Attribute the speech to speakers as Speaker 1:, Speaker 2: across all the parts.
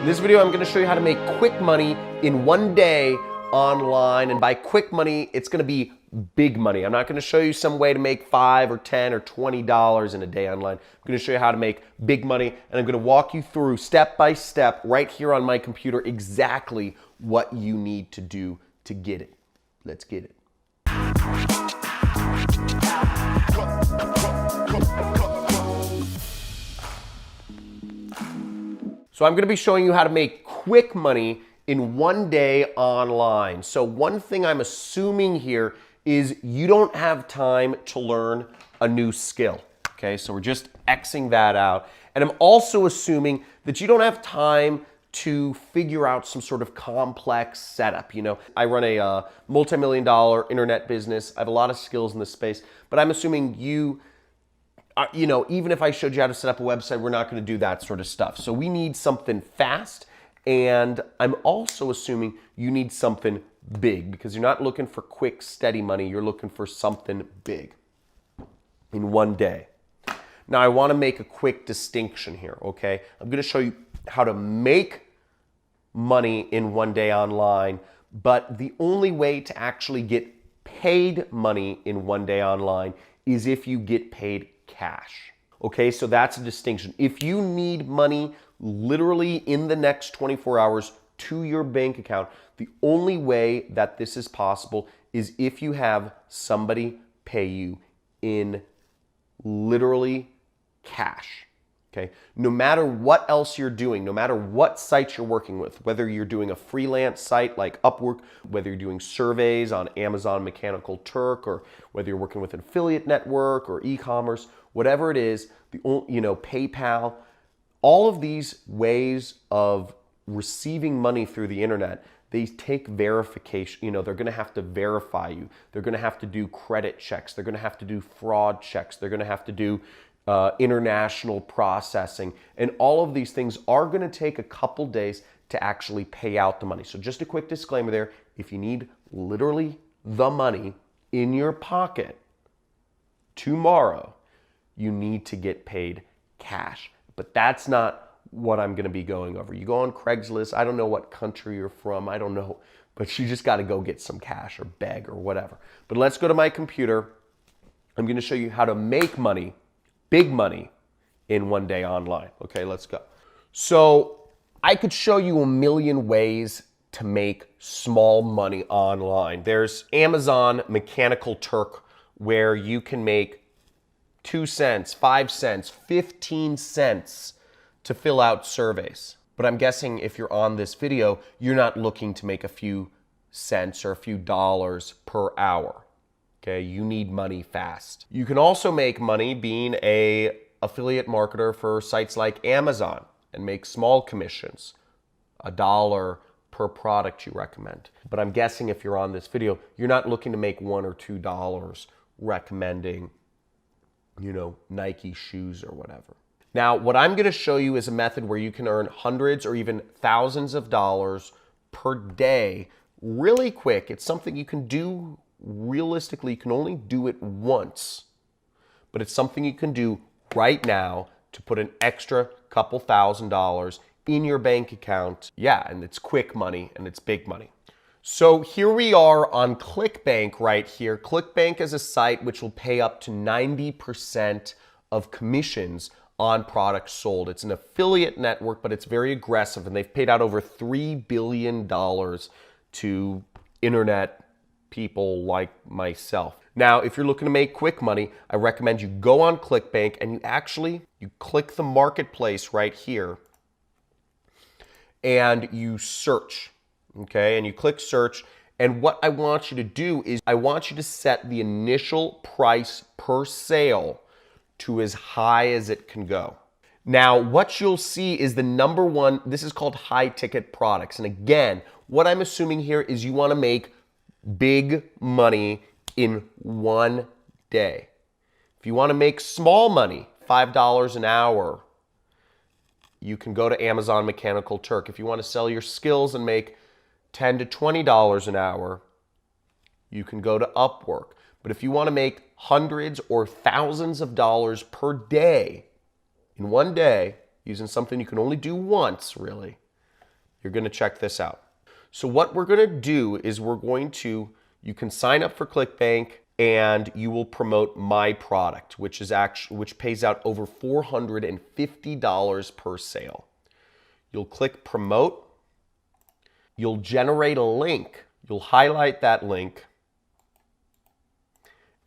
Speaker 1: In this video, I'm going to show you how to make quick money in one day online. And by quick money, it's going to be big money. I'm not going to show you some way to make $5 or $10 or $20 in a day online. I'm going to show you how to make big money, and I'm going to walk you through step by step right here on my computer exactly what you need to do to get it. Let's get it. So I'm going to be showing you how to make quick money in one day online. So one thing I'm assuming here is you don't have time to learn a new skill. Okay, so we're just Xing that out. And I'm also assuming that you don't have time to figure out some sort of complex setup. You know, I run a multi-million-dollar internet business. I have a lot of skills in this space, but I'm assuming you know, even if I showed you how to set up a website, we're not going to do that sort of stuff. So we need something fast, and I'm also assuming you need something big because you're not looking for quick, steady money. You're looking for something big in one day. Now, I want to make a quick distinction here, okay? I'm going to show you how to make money in one day online, but the only way to actually get paid money in one day online is if you get paid cash. Okay, so that's a distinction. If you need money literally in the next 24 hours to your bank account, the only way that this is possible is if you have somebody pay you in literally cash. Okay, no matter what else you're doing, no matter what sites you're working with, whether you're doing a freelance site like Upwork, whether you're doing surveys on Amazon Mechanical Turk, or whether you're working with an affiliate network or e-commerce, whatever it is, PayPal, all of these ways of receiving money through the internet, they take verification. You know, they're going to have to verify you. They're going to have to do credit checks. They're going to have to do fraud checks. They're going to have to do international processing. And all of these things are going to take a couple days to actually pay out the money. So just a quick disclaimer there. If you need literally the money in your pocket tomorrow, you need to get paid cash. But that's not what I'm going to be going over. You go on Craigslist. I don't know what country you're from. I don't know. But you just got to go get some cash or beg or whatever. But let's go to my computer. I'm going to show you how to make money, big money, in one day online. Okay, let's go. So I could show you a million ways to make small money online. There's Amazon Mechanical Turk, where you can make 2 cents, 5 cents, 15 cents to fill out surveys. But I'm guessing if you're on this video, you're not looking to make a few cents or a few dollars per hour. Okay, you need money fast. You can also make money being an affiliate marketer for sites like Amazon and make small commissions, $1 per product you recommend. But I'm guessing if you're on this video, you're not looking to make $1 or $2 recommending, you know, Nike shoes or whatever. Now, what I'm going to show you is a method where you can earn hundreds or even thousands of dollars per day really quick. It's something you can do realistically. You can only do it once, but it's something you can do right now to put an extra couple $1,000s in your bank account. Yeah, and it's quick money and it's big money. So here we are on ClickBank right here. ClickBank is a site which will pay up to 90% of commissions on products sold. It's an affiliate network, but it's very aggressive, and they've paid out over $3 billion to internet people like myself. Now, if you're looking to make quick money, I recommend you go on ClickBank and you click the marketplace right here and you search. Okay, and you click search, and what I want you to do is I want you to set the initial price per sale to as high as it can go. Now, what you'll see is the number one, this is called high ticket products. And again, what I'm assuming here is you want to make big money in one day. If you want to make small money, $5 an hour, you can go to Amazon Mechanical Turk. If you want to sell your skills and make $10 to $20 an hour, you can go to Upwork. But if you want to make hundreds or thousands of dollars per day in one day, using something you can only do once, really, You're going to check this out. So what we're going to do is you can sign up for ClickBank and you will promote my product, which pays out over $450 per sale. You'll click promote. You'll generate a link. You'll highlight that link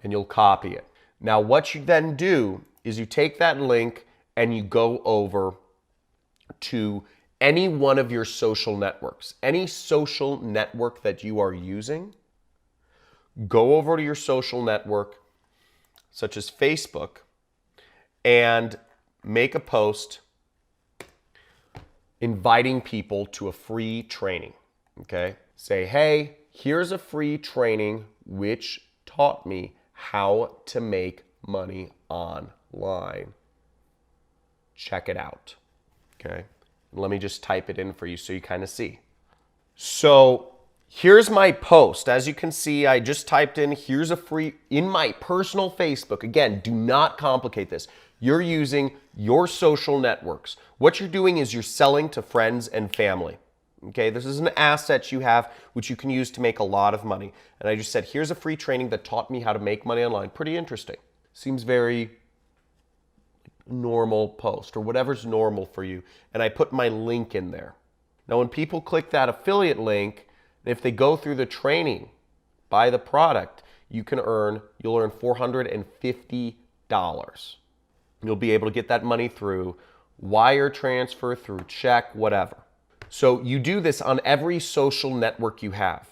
Speaker 1: and you'll copy it. Now, what you then do is you take that link and you go over to any one of your social networks. Any social network that you are using, go over to your social network, such as Facebook, and make a post inviting people to a free training, okay? Say, hey, here's a free training which taught me how to make money online. Check it out, okay? Let me just type it in for you so you kind of see. So here's my post. As you can see, I just typed in, here's a free, in my personal Facebook. Again, do not complicate this. You're using your social networks. What you're doing is you're selling to friends and family. Okay, this is an asset you have which you can use to make a lot of money. And I just said, here's a free training that taught me how to make money online. Pretty interesting. Seems very normal post or whatever's normal for you. And I put my link in there. Now, when people click that affiliate link, if they go through the training, buy the product, you'll earn $450. You'll be able to get that money through wire transfer, through check, whatever. So you do this on every social network you have,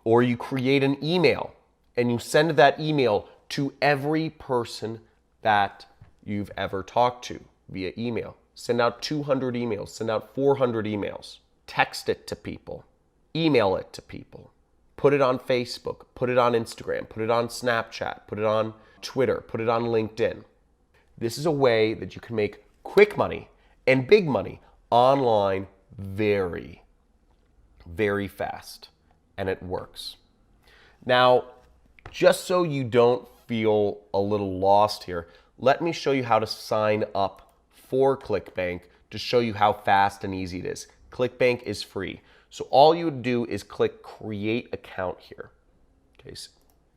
Speaker 1: or you create an email and you send that email to every person that you've ever talked to via email. Send out 200 emails, send out 400 emails, text it to people, email it to people, put it on Facebook, put it on Instagram, put it on Snapchat, put it on Twitter, put it on LinkedIn. This is a way that you can make quick money and big money online very, very fast, and it works. Now, just so you don't feel a little lost here, let me show you how to sign up for ClickBank to show you how fast and easy it is. ClickBank is free. So all you would do is click create account here. Okay, so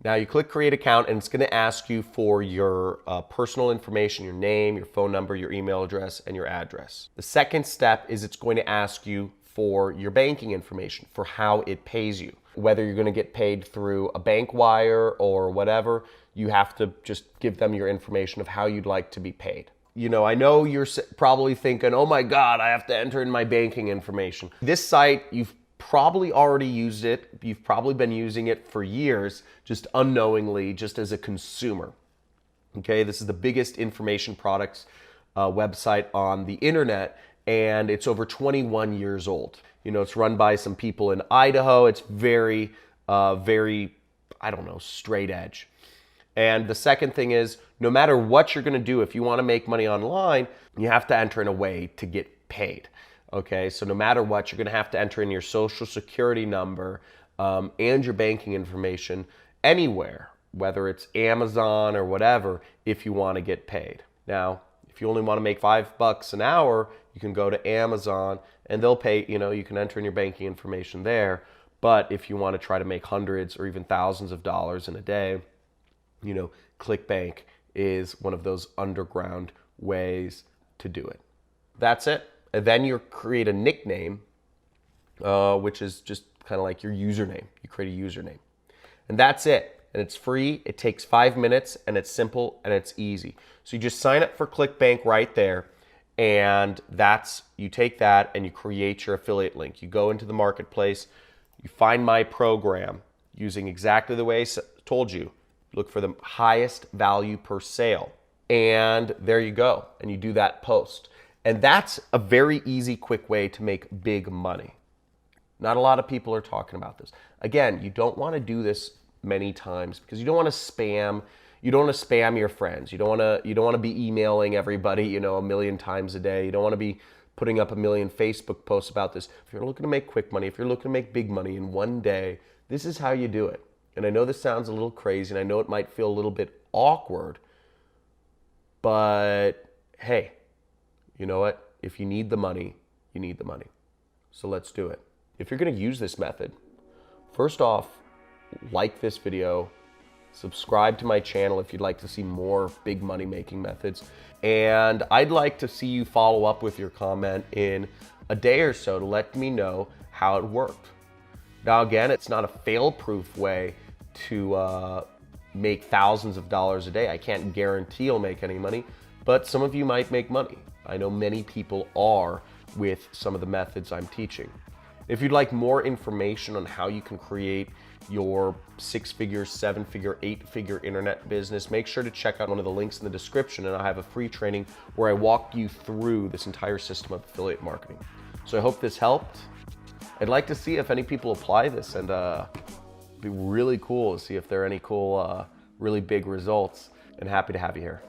Speaker 1: now you click create account and it's going to ask you for your personal information, your name, your phone number, your email address, and your address. The second step is it's going to ask you for your banking information, for how it pays you. Whether you're going to get paid through a bank wire or whatever, you have to just give them your information of how you'd like to be paid. You know, I know you're probably thinking, oh my God, I have to enter in my banking information. This site, you've probably already used it. You've probably been using it for years, just unknowingly, just as a consumer. Okay, this is the biggest information products website on the internet, and it's over 21 years old. You know, it's run by some people in Idaho. It's very, very, I don't know, straight edge. And the second thing is, no matter what you're going to do, if you want to make money online, you have to enter in a way to get paid. Okay, so no matter what, you're going to have to enter in your social security number and your banking information anywhere, whether it's Amazon or whatever, if you want to get paid. Now, if you only want to make $5 an hour, you can go to Amazon and they'll pay, you know, you can enter in your banking information there. But if you want to try to make hundreds or even thousands of dollars in a day, you know, ClickBank is one of those underground ways to do it. That's it. And then you create a nickname, which is just kind of like your username. You create a username. And that's it. And it's free. It takes 5 minutes and it's simple and it's easy. So you just sign up for ClickBank right there. And you take that and you create your affiliate link. You go into the marketplace, you find my program using exactly the way I told you. Look for the highest value per sale. And there you go. And you do that post. And that's a very easy, quick way to make big money. Not a lot of people are talking about this. Again, you don't want to do this many times because you don't want to spam. You don't want to spam your friends. You don't want to be emailing everybody, you know, 1 million times a day. You don't want to be putting up 1 million Facebook posts about this. If you're looking to make quick money, if you're looking to make big money in one day, this is how you do it. And I know this sounds a little crazy, and I know it might feel a little bit awkward, but hey, you know what? If you need the money, you need the money. So let's do it. If you're gonna use this method, first off, like this video, subscribe to my channel if you'd like to see more big money making methods. And I'd like to see you follow up with your comment in a day or so to let me know how it worked. Now again, it's not a fail-proof way to make thousands of dollars a day. I can't guarantee you'll make any money, but some of you might make money. I know many people are with some of the methods I'm teaching. If you'd like more information on how you can create your 6-figure, 7-figure, 8-figure internet business, make sure to check out one of the links in the description, and I have a free training where I walk you through this entire system of affiliate marketing. So I hope this helped. I'd like to see if any people apply this, and it'd be really cool to see if there are any cool, really big results, and happy to have you here.